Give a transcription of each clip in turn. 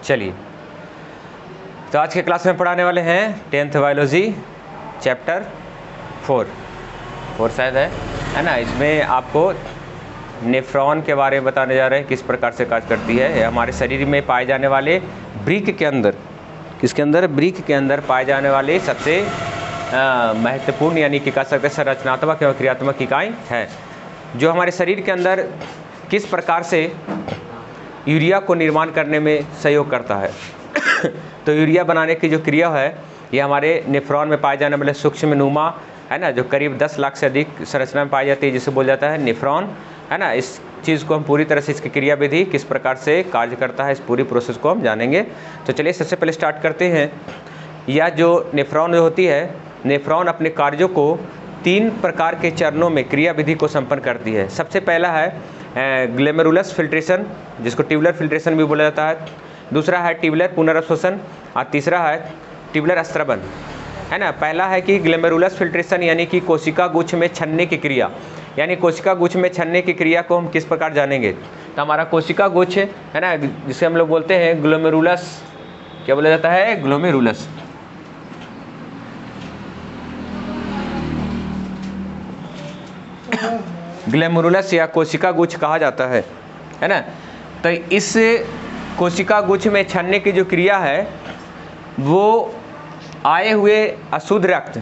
चलिए, तो आज के क्लास में पढ़ाने वाले हैं 10th बायोलॉजी चैप्टर 4 शायद है ना। इसमें आपको नेफ्रॉन के बारे में बताने जा रहे हैं, किस प्रकार से कार्य करती है। ये हमारे शरीर में पाए जाने वाले ब्रीक के अंदर, किसके अंदर, ब्रीक के अंदर पाए जाने वाले सबसे महत्वपूर्ण यानी कि कह सकते हैं संरचनात्मक एवं क्रियात्मक इकाई है, जो हमारे शरीर के अंदर किस प्रकार से यूरिया को निर्माण करने में सहयोग करता है। तो यूरिया बनाने की जो क्रिया है ये हमारे नेफ्रॉन में पाए जाने वाले सूक्ष्म नुमा है ना, जो करीब 10 लाख से अधिक संरचना में पाई जाती है, जिसे बोला जाता है नेफ्रॉन है ना। इस चीज़ को हम पूरी तरह से, इसकी क्रियाविधि किस प्रकार से कार्य करता है, इस पूरी प्रोसेस को हम जानेंगे। तो चलिए सबसे पहले स्टार्ट करते हैं। यह जो नेफ्रॉन जो होती है, नेफ्रॉन अपने कार्यों को 3 प्रकार के चरणों में क्रियाविधि को संपन्न करती है। सबसे पहला है ग्लोमेरुलस फिल्ट्रेशन, जिसको ट्यूबुलर फिल्ट्रेशन भी बोला जाता है। दूसरा है ट्यूबुलर पुनर्अवशोषण और तीसरा है ट्यूबुलर स्त्रवन है ना। पहला है कि ग्लोमेरुलस फिल्ट्रेशन यानी कि कोशिका गुच्छ में छनने की क्रिया, यानी कोशिका गुच्छ में छनने की क्रिया को हम किस प्रकार जानेंगे। तो हमारा कोशिका गुच्छ है ना, जिसे हम लोग बोलते हैं ग्लोमेरुलस, क्या बोला जाता है, ग्लोमेरुलस। ग्लोमेरुलस या कोशिका गुच्छ कहा जाता है ना। तो इस कोशिका गुच्छ में छनने की जो क्रिया है वो आए हुए अशुद्ध रक्त,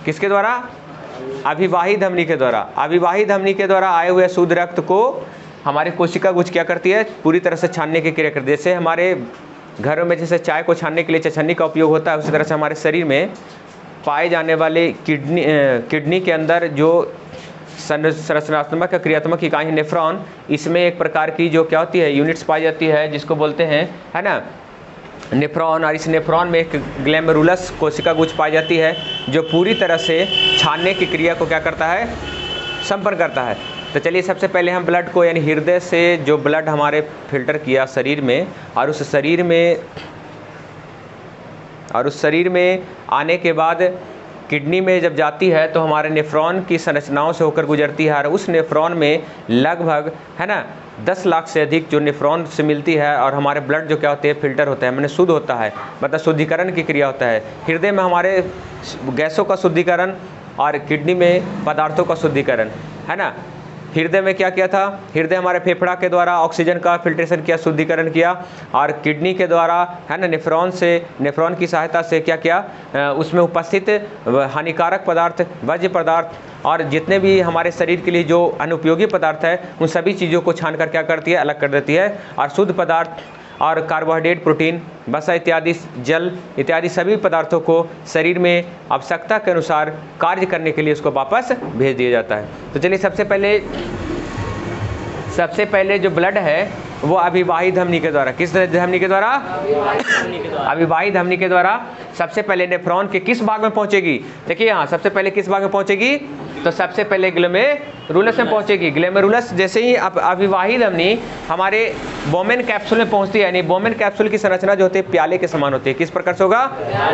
किसके द्वारा, अभिवाही धमनी के द्वारा, अभिवाही धमनी के द्वारा आए हुए अशुद्ध रक्त को हमारे कोशिका गुच्छ क्या करती है, पूरी तरह से छानने की क्रिया करती है। जैसे हमारे घरों में जैसे चाय को छानने के लिए छछन्नी का उपयोग होता है, उसी तरह से हमारे शरीर में पाए जाने वाले किडनी के अंदर जो संरचनात्मक क्रियात्मक इकाई है नेफ्रॉन, इसमें एक प्रकार की जो क्या होती है, यूनिट्स पाई जाती है, जिसको बोलते हैं है ना नेफ्रॉन। और इस नेफ्रॉन में एक ग्लोमेरुलस कोशिका गुच्छ पाई जाती है, जो पूरी तरह से छानने की क्रिया को क्या करता है, संपन्न करता है। तो चलिए सबसे पहले हम ब्लड को, यानी हृदय से जो ब्लड हमारे फिल्टर किया शरीर में, और उस शरीर में आने के बाद किडनी में जब जाती है तो हमारे नेफ्रॉन की संरचनाओं से होकर गुजरती है। और उस नेफ्रॉन में लगभग है ना 10 लाख से अधिक जो नेफ्रॉन से मिलती है, और हमारे ब्लड जो क्या होते हैं, फिल्टर होता है, मैंने शुद्ध होता है, मतलब शुद्धिकरण की क्रिया होता है। हृदय में हमारे गैसों का शुद्धिकरण और किडनी में पदार्थों का शुद्धिकरण है ना। हृदय में क्या किया था, हृदय हमारे फेफड़ा के द्वारा ऑक्सीजन का फिल्ट्रेशन किया, शुद्धिकरण किया, और किडनी के द्वारा है ना नेफ्रॉन की सहायता से क्या किया, उसमें उपस्थित हानिकारक पदार्थ, वर्ज्य पदार्थ और जितने भी हमारे शरीर के लिए जो अनुपयोगी पदार्थ है, उन सभी चीज़ों को छान कर क्या करती है, अलग कर देती है। और शुद्ध पदार्थ और कार्बोहाइड्रेट, प्रोटीन, वसा इत्यादि, जल इत्यादि सभी पदार्थों को शरीर में आवश्यकता के अनुसार कार्य करने के लिए उसको वापस भेज दिया जाता है। तो चलिए सबसे पहले जो ब्लड है वो अभिवाही धमनी के द्वारा, किस धमनी के द्वारा, अभिवाही धमनी के द्वारा सबसे पहले नेफ्रॉन के किस भाग में पहुंचेगी। देखिए यहाँ सबसे पहले किस भाग में पहुंचेगी, तो सबसे पहले ग्लोमेरुलस में पहुंचेगी। ग्लोमेरुलस जैसे ही अभिवाही धमनी हमारे बोमेन कैप्सूल में पहुंचती है, यानी बोमेन कैप्सूल की संरचना जो होती है प्याले के समान होती है। किस प्रकार से होगा,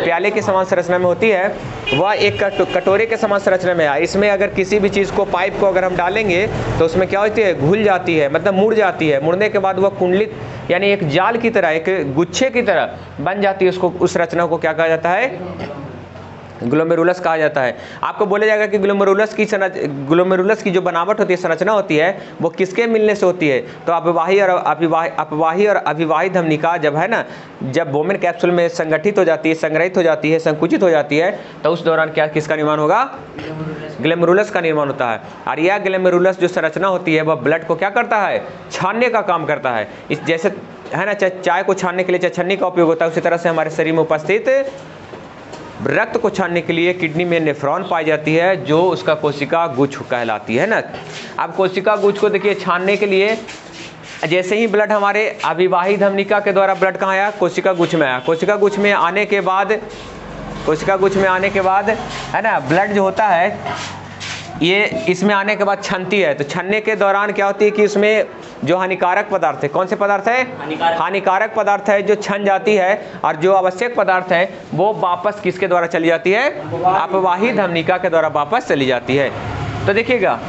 प्याले के समान संरचना में होती है। वह एक कटोरे के समान संरचना में है। इसमें अगर किसी भी चीज़ को, पाइप को अगर हम डालेंगे तो उसमें क्या होती है, घुल जाती है, मतलब मुड़ जाती है। मुड़ने के बाद वह कुंडलित यानी एक जाल की तरह, एक गुच्छे की तरह बन जाती है। उसको, उस रचना को क्या कहा जाता है, ग्लोमेरुलस कहा जाता है। आपको बोला जाएगा कि ग्लोमेरुलस की जो बनावट होती है, संरचना होती है, वो किसके मिलने से होती है, तो अपवाही और अभिवाही धमनिका जब है ना, जब बोमेन कैप्सूल में संगठित हो जाती है, संग्रहित हो जाती है, संकुचित हो जाती है, तो उस दौरान क्या, किसका निर्माण होगा, ग्लोमेरुलस का निर्माण होता है। और यह ग्लोमेरुलस जो संरचना होती है वह ब्लड को क्या करता है, छानने का काम करता है। इस जैसे है ना चाय को छानने के लिए छन्नी का उपयोग होता है, उसी तरह से हमारे शरीर में उपस्थित रक्त को छानने के लिए किडनी में नेफ्रॉन पाई जाती है, जो उसका कोशिका गुच्छ कहलाती है ना। अब कोशिका गुच्छ को देखिए छानने के लिए, जैसे ही ब्लड हमारे अभिवाही धमनिका के द्वारा ब्लड कहाँ आया, कोशिका गुच्छ में आया। कोशिका गुच्छ में आने के बाद है ना, ब्लड जो होता है ये इसमें आने के बाद छनती है। तो छनने के दौरान क्या होती है कि उसमें जो हानिकारक पदार्थ है, कौन से पदार्थ है, हानिकारक पदार्थ है, जो छन जाती है, और जो आवश्यक पदार्थ है वो वापस किसके द्वारा चली जाती है, अपवाही धमनिका के द्वारा वापस चली जाती है। तो देखिएगा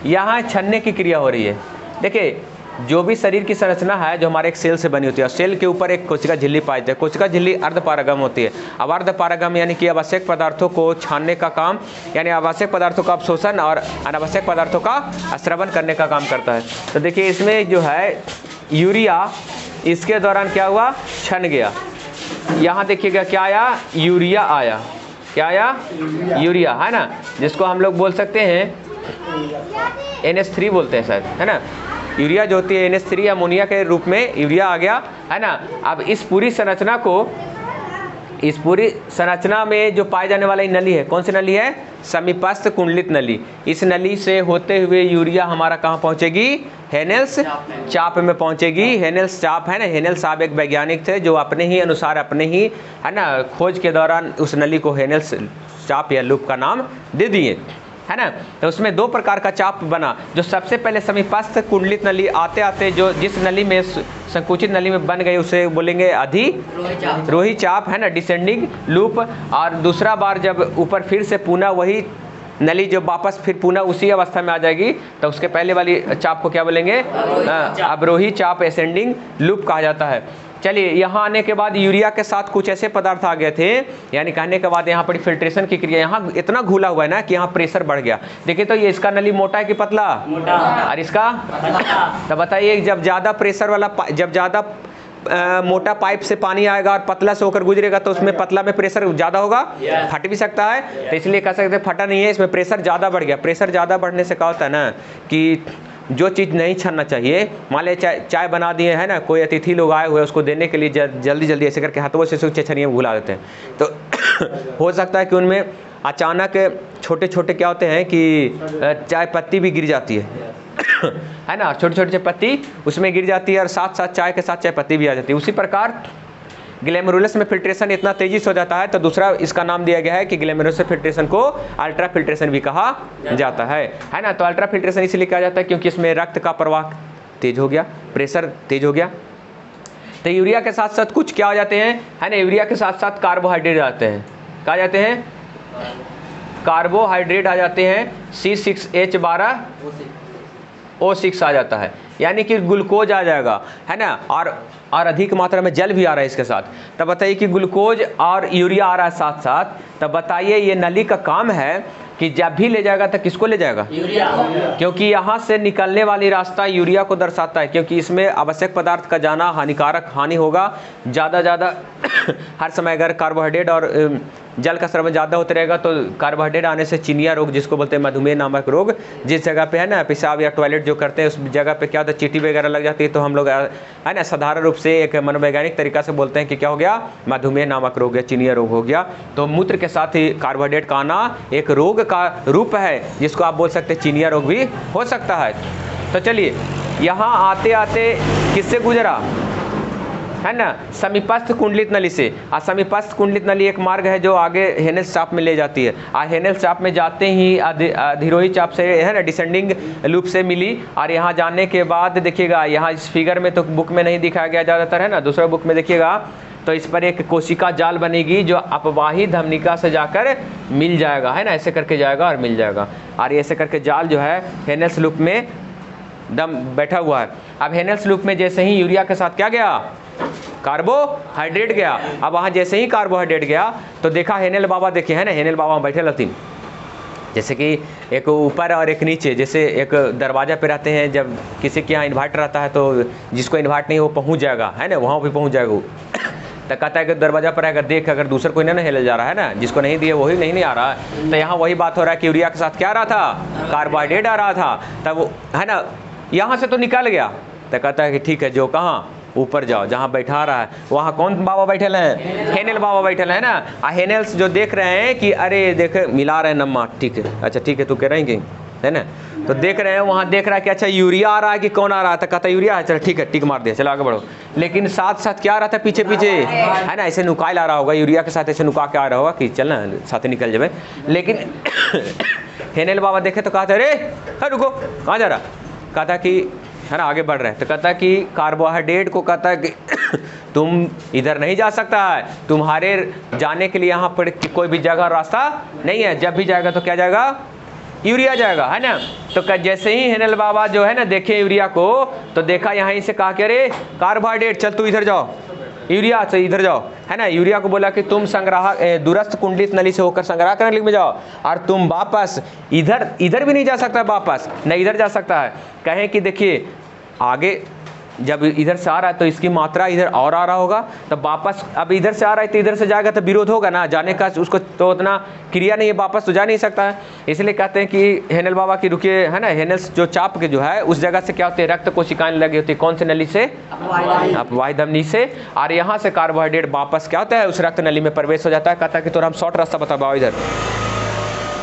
यहाँ छनने की क्रिया हो रही है। देखिए जो भी शरीर की संरचना है जो हमारे एक सेल से बनी होती है, सेल के ऊपर एक कोशिका झिल्ली पाई जाती है। कोशिका झिल्ली अर्धपारगम होती है। अब अर्धपारगम यानी कि आवश्यक पदार्थों को छानने का काम, यानी आवश्यक पदार्थों का अवशोषण और अनावश्यक पदार्थों का स्रवण करने का काम करता है। तो देखिए इसमें जो है यूरिया, इसके दौरान क्या हुआ, छन गया। यहाँ देखिएगा क्या आया, यूरिया आया। क्या आया, यूरिया, है ना, जिसको हम लोग बोल सकते हैं NH3 बोलते हैं शायद, है ना। यूरिया जो होती है NH3 अमोनिया के रूप में यूरिया आ गया, है ना। अब इस पूरी संरचना को, इस पूरी संरचना में जो पाए जाने वाली नली है, कौन सी नली है, समीपस्थ कुंडलित नली। इस नली से होते हुए यूरिया हमारा कहाँ पहुँचेगी, हेनेल्स चाप में पहुँचेगी। हेनेल्स चाप, है ना, हेनेल्स साहब एक वैज्ञानिक थे जो अपने ही अनुसार, अपने ही, है ना, खोज के दौरान उस नली को हेनेल्स चाप या लूप का नाम दे दिए, है ना। तो उसमें दो प्रकार का चाप बना। जो सबसे पहले समीपस्थ कुंडलित नली आते आते जो जिस नली में, संकुचित नली में बन गई, उसे बोलेंगे रोही चाप, है ना, डिसेंडिंग लूप। और दूसरा बार जब ऊपर फिर से पुनः वही नली जब वापस फिर पुनः उसी अवस्था में आ जाएगी, तो उसके पहले वाली चाप को क्या बोलेंगे, अवरोही चाप, असेंडिंग लूप कहा जाता है। चलिए यहाँ आने के बाद यूरिया के साथ कुछ ऐसे पदार्थ आ गए थे, यानी कहने के बाद यहाँ पर फिल्ट्रेशन की क्रिया, यहाँ इतना घुला हुआ है ना कि यहाँ प्रेशर बढ़ गया। देखिए तो ये इसका नली मोटा है कि पतला, और इसका तो बताइए, जब ज़्यादा प्रेशर वाला, जब ज़्यादा मोटा पाइप से पानी आएगा और पतला से होकर गुजरेगा तो उसमें पतला में प्रेशर ज़्यादा होगा, फट भी सकता है। तो इसलिए कह सकते हैं फटा नहीं है, इसमें प्रेशर ज़्यादा बढ़ गया। प्रेशर ज़्यादा बढ़ने से क्या होता है ना कि जो चीज़ नहीं छनना चाहिए, मान ले चाय बना दिए, है ना, कोई अतिथि लोग आए हुए, उसको देने के लिए जल्दी जल्दी ऐसे करके हाथों से छनिए में घुला देते हैं। तो हो सकता है कि उनमें अचानक छोटे छोटे क्या होते हैं कि चाय पत्ती भी गिर जाती है ना, छोटे छोटे पत्ती उसमें गिर जाती है और साथ साथ चाय के साथ चाय पत्ती भी आ जाती है। उसी प्रकार ग्लैमरुलस में फिल्ट्रेशन इतना तेजी से हो जाता है, तो दूसरा इसका नाम दिया गया है कि ग्लैमरुलस फिल्ट्रेशन को अल्ट्रा फिल्ट्रेशन भी कहा जाता है ना। तो अल्ट्रा फिल्ट्रेशन इसलिए कहा जाता है क्योंकि इसमें रक्त का प्रवाह तेज हो गया, प्रेशर तेज हो गया। तो यूरिया के साथ साथ कुछ क्या हो जाते हैं, है ना, यूरिया के साथ साथ कार्बोहाइड्रेट आते हैं। क्या जाते हैं, कार्बोहाइड्रेट आ जाते हैं। C6H12O6 आ जाता है, यानी कि ग्लूकोज आ जाएगा, है ना, और अधिक मात्रा में जल भी आ रहा है इसके साथ। तब बताइए कि ग्लूकोज और यूरिया आ रहा है साथ साथ, तब बताइए ये नली का काम है कि जब भी ले जाएगा तो किसको ले जाएगा, यूरिया, क्योंकि यहाँ से निकलने वाली रास्ता यूरिया को दर्शाता है, क्योंकि इसमें आवश्यक पदार्थ का जाना हानि होगा ज़्यादा हर समय अगर कार्बोहाइड्रेट और जल का स्राव ज़्यादा होते रहेगा तो कार्बोहाइड्रेट आने से चिनिया रोग, जिसको बोलते हैं मधुमेह नामक रोग, जिस जगह पे है ना पेशाब या टॉयलेट जो करते हैं उस जगह पे क्या होता है, चींटी वगैरह लग जाती है, तो हम लोग है ना साधारण रूप से एक मनोवैज्ञानिक तरीका से बोलते हैं कि क्या हो गया, मधुमेह नामक रोग या चिनिया रोग हो गया। तो मूत्र के साथ ही कार्बोहाइड्रेट का आना एक रोग का रूप है, जिसको आप बोल सकते हैं चिनिया रोग भी हो सकता है। तो चलिए यहाँ आते आते किससे गुजरा, है ना, समीपस्थ कुंडलित नली से। समीपस्थ कुंडलित नली एक मार्ग है जो आगे हेनेल्स चाप में ले जाती है। हेनेल्स चाप में जाते ही अधिरोही चाप से, है ना, डिसेंडिंग लूप से मिली। और यहाँ जाने के बाद देखिएगा, यहाँ इस फिगर में तो बुक में नहीं दिखाया गया ज़्यादातर, है ना, दूसरे बुक में देखिएगा तो इस पर एक कोशिका जाल बनेगी जो अपवाही धमनिका से जाकर मिल जाएगा, है ना, ऐसे करके जाएगा और मिल जाएगा। और ऐसे करके जाल जो है हेनेल्स लूप में दम बैठा हुआ है। अब हेनेल्स लूप में जैसे ही यूरिया के साथ क्या गया, कार्बोहाइड्रेट गया। अब वहाँ जैसे ही कार्बोहाइड्रेट गया तो देखा हेनेल बाबा, देखे, है ना, हेनेल बाबा बैठे रहती, जैसे कि एक ऊपर और एक नीचे, जैसे एक दरवाजा पे रहते हैं, जब किसी के यहाँ इन्वर्टर रहता है तो जिसको इन्वर्ट नहीं वो पहुँच जाएगा, है ना, वहाँ भी पहुँच जाएगा। तो कहता है कि दरवाजा पर आएगा, देख अगर दूसरा कोई ना हिल जा रहा है ना, जिसको नहीं दिए वही नहीं आ रहा है। तो यहाँ वही बात हो रहा है कि यूरिया के साथ क्या आ रहा था, कार्बोहाइड्रेट आ रहा था। तब वो, है ना, यहाँ से तो निकल गया। तो कहता है कि ठीक है, जो कहाँ ऊपर जाओ, जहाँ बैठा रहा है वहाँ कौन बाबा बैठे हैं, हेनेल बाबा बैठे हैं ना। हेनेल्स जो देख रहे हैं कि अरे देख मिला रहे नम्मा, ठीक है, अच्छा ठीक है, तू कह रहे हैं है ना, तो देख रहे हैं, वहाँ देख रहा है कि अच्छा यूरिया आ रहा है कि कौन आ रहा है, तो कहता यूरिया है, चलो ठीक है, टिक मार दिया, चलो आगे बढ़ो। लेकिन साथ साथ क्या आ रहा था, पीछे पीछे, है ना, ऐसे नुकाल आ रहा होगा, यूरिया के साथ ऐसे नुका के आ रहा होगा कि चल ना साथ निकल जाए। लेकिन हेनेल बाबा देखे तो कहा था, अरे रुको, कहाँ जा रहा, कहा था कि, है ना, आगे बढ़ रहे हैं। तो कहता कि कार्बोहाइड्रेट को कहता है कि तुम इधर नहीं जा सकता है, तुम्हारे जाने के लिए यहाँ पर कोई भी जगह रास्ता नहीं है। जब भी जाएगा तो क्या जाएगा, यूरिया जाएगा, है ना। तो जैसे ही हेनल बाबा जो है ना देखे यूरिया को, तो देखा यहाँ से कहा कि अरे कार्बोहाइड्रेट, चल तू इधर जाओ, यूरिया से इधर जाओ, है ना। यूरिया को बोला कि तुम संग्राहक दूरस्थ कुंडलित नली से होकर संग्राहक नली में जाओ, और तुम वापस इधर भी नहीं जा सकता, वापस न इधर जा सकता है। कहें कि देखिए आगे जब इधर से आ रहा है तो इसकी मात्रा इधर और आ रहा होगा, तब वापस अब इधर से आ रहा है तो इधर से जाएगा तो विरोध होगा ना, जाने का उसको तो उतना क्रिया नहीं है, वापस तो जा नहीं सकता है। इसलिए कहते हैं कि हेनल बाबा की रुकिए, है ना। हेनल जो चाप के जो है उस जगह से क्या होती है, रक्त कोशिकाएं लगी होती है, कौन से नली से, अपवाही धमनी से, और यहाँ से कार्बोहाइड्रेट वापस क्या होता है उस रक्त नली में प्रवेश हो जाता है। कहता है कि तो हम शॉर्ट रास्ता बताओ इधर।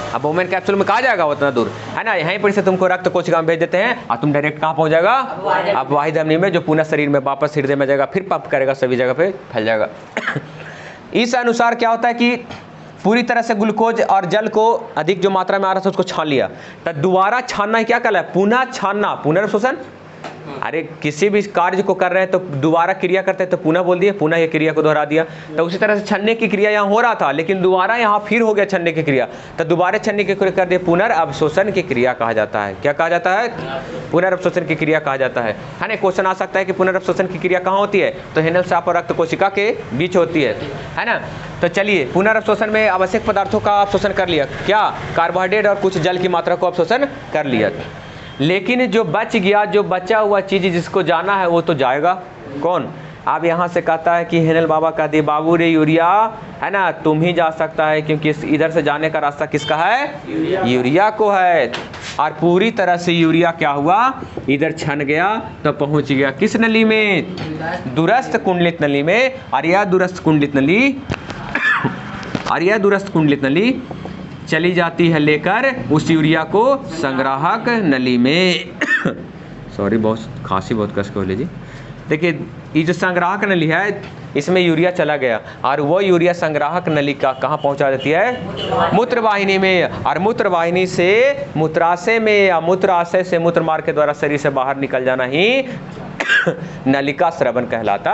अब वोमेन कैप्सूल में कहाँ जाएगा उतना दूर, है ना। यहीं पर से तुमको रक्त कोशिका में भेज देते हैं और तुम डायरेक्ट कहाँ पहुँच जाएगा, अपवाही धमनी में, जो पुनः शरीर में वापस हृदय में जाएगा, फिर पंप करेगा, सभी जगह पे फैल जाएगा। इस अनुसार क्या होता है कि पूरी तरह से ग्लूकोज और जल को अधिक जो मात्रा में आ रहा था उसको छान लिया, तो दोबारा छानना क्या कहला है, पुनः छानना, पुनर्शोषण। अरे किसी भी कार्य को कर रहे हैं तो दोबारा क्रिया करते हैं तो पुनः बोल दिए, पुनः ये क्रिया को दोहरा दिया। तो उसी तरह से छन्ने की क्रिया यहाँ हो रहा था, लेकिन दोबारा यहाँ फिर हो गया छन्ने की क्रिया, तो दोबारा छन्ने की क्रिया कर दिए, पुनर्अवशोषण की क्रिया कहा जाता है। क्या कहा जाता है, पुनर्अवशोषण की क्रिया कहा जाता है ना। क्वेश्चन आ सकता है कि पुनर्अवशोषण की क्रिया कहाँ होती है, तो हेनल चाप और रक्त कोशिका के बीच होती है ना। तो चलिए, पुनर्अवशोषण में आवश्यक पदार्थों का अवशोषण कर लिया, क्या, कार्बोहाइड्रेट और कुछ जल की मात्रा को अवशोषण कर लिया। लेकिन जो बच गया, जो बचा हुआ चीज़ जिसको जाना है वो तो जाएगा कौन। अब यहाँ से कहता है कि हेनल बाबा कह दिए, बाबू रे यूरिया, है ना, तुम ही जा सकता है, क्योंकि इधर से जाने का रास्ता किसका है, यूरिया को है। और पूरी तरह से यूरिया क्या हुआ, इधर छन गया तो पहुँच गया किस नली में, दूरस्थ कुंडलित नली में। और यह दूरस्थ कुंडलित नली चली जाती है लेकर उस यूरिया को संग्राहक नली में। सॉरी, बहुत खांसी बहुत कस के हो लीजिए। देखिए ये जो संग्राहक नली है इसमें यूरिया चला गया, और वो यूरिया संग्राहक नली का कहाँ पहुँचा देती है, मूत्रवाहिनी में। और मूत्रवाहिनी से मूत्राशय में, या मूत्राशय से मूत्रमार्ग के द्वारा शरीर से बाहर निकल जाना ही नलिका स्रवण कहलाता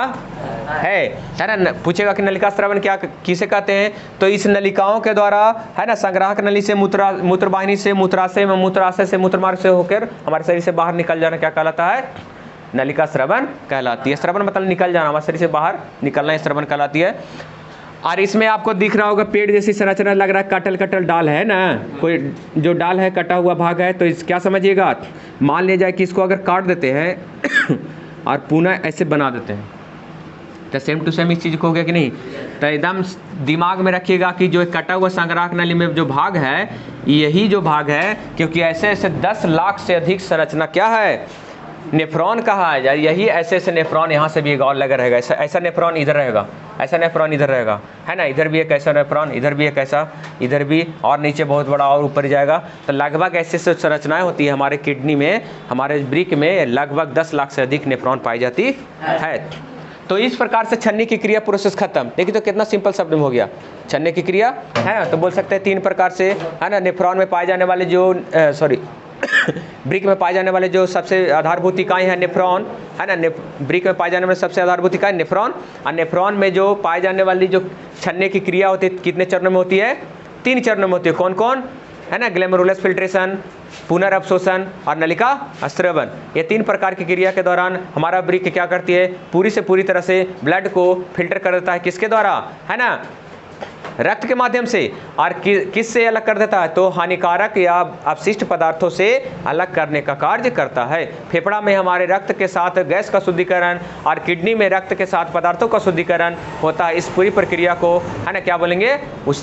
है ना। पूछेगा कि नलिका स्रवण क्या किसे कहते हैं, तो इस नलिकाओं के द्वारा, है ना, संग्राहक नली से मूत्रवाहिनी से मूत्राशय में, मूत्राशय से मूत्रमार्ग से होकर हमारे शरीर से बाहर निकल जाना क्या कहलाता है, नलिका स्रवण कहलाती है। स्रवण मतलब निकल जाना, हमारे शरीर से बाहर निकलना स्रवण कहलाती है। और इसमें आपको दिख रहा होगा पेड़ जैसी संरचना लग रहा है, कटल कटल डाल है ना, कोई जो डाल है कटा हुआ भाग है। तो इस क्या समझिएगा, मान लिया जाए कि इसको अगर काट देते हैं और पुनः ऐसे बना देते हैं, तो सेम टू सेम इस चीज़ को हो गया कि नहीं। तो एकदम दिमाग में रखिएगा कि जो कटा हुआ संग्राहक नली में जो भाग है, यही जो भाग है, क्योंकि ऐसे ऐसे 10 लाख से अधिक संरचना क्या है, नेफ्रॉन कहा है यार। यही ऐसे ऐसे नेफ्रॉन यहाँ से भी एक और लगा रहेगा, ऐसा नेफ्रॉन इधर रहेगा, ऐसा नेफ्रॉन इधर रहेगा, है ना। इधर भी एक ऐसा नेफ्रॉन, इधर भी एक ऐसा, इधर भी, और नीचे बहुत बड़ा और ऊपर जाएगा। तो लगभग ऐसे ऐसे संरचनाएं होती है हमारे किडनी में, हमारे वृक्क में लगभग 10 लाख से अधिक नेफ्रॉन पाई जाती है। तो इस प्रकार से छन्नी की क्रिया प्रोसेस खत्म। देखिए तो कितना सिंपल शब्द में हो गया, छन्नी की क्रिया, है ना। तो बोल सकते हैं 3 प्रकार से, है ना। नेफ्रॉन में पाए जाने वाले जो वृक्क में पाए जाने वाले जो सबसे आधारभूत इकाई है नेफ्रॉन, है ना। वृक्क में पाए जाने वाले सबसे आधारभूत इकाई नेफ्रॉन। और नेफ्रॉन में जो पाए जाने वाली जो छन्ने की क्रिया होती है कितने चरणों में होती है, 3 चरणों में होती है। कौन कौन, है ना, ग्लोमेरुलस फिल्ट्रेशन, पुनर्अवशोषण और नलिका स्रवण। ये 3 प्रकार की क्रिया के दौरान हमारा वृक्क क्या करती है, पूरी से पूरी तरह से ब्लड को फिल्टर कर देता है, किसके द्वारा, है ना, रक्त के माध्यम से। और किस से अलग कर देता है, तो हानिकारक या अपशिष्ट पदार्थों से अलग करने का कार्य करता है। फेफड़ा में हमारे रक्त के साथ गैस का शुद्धिकरण और किडनी में रक्त के साथ पदार्थों का शुद्धिकरण होता है। इस पूरी प्रक्रिया को, है ना, क्या बोलेंगे, उस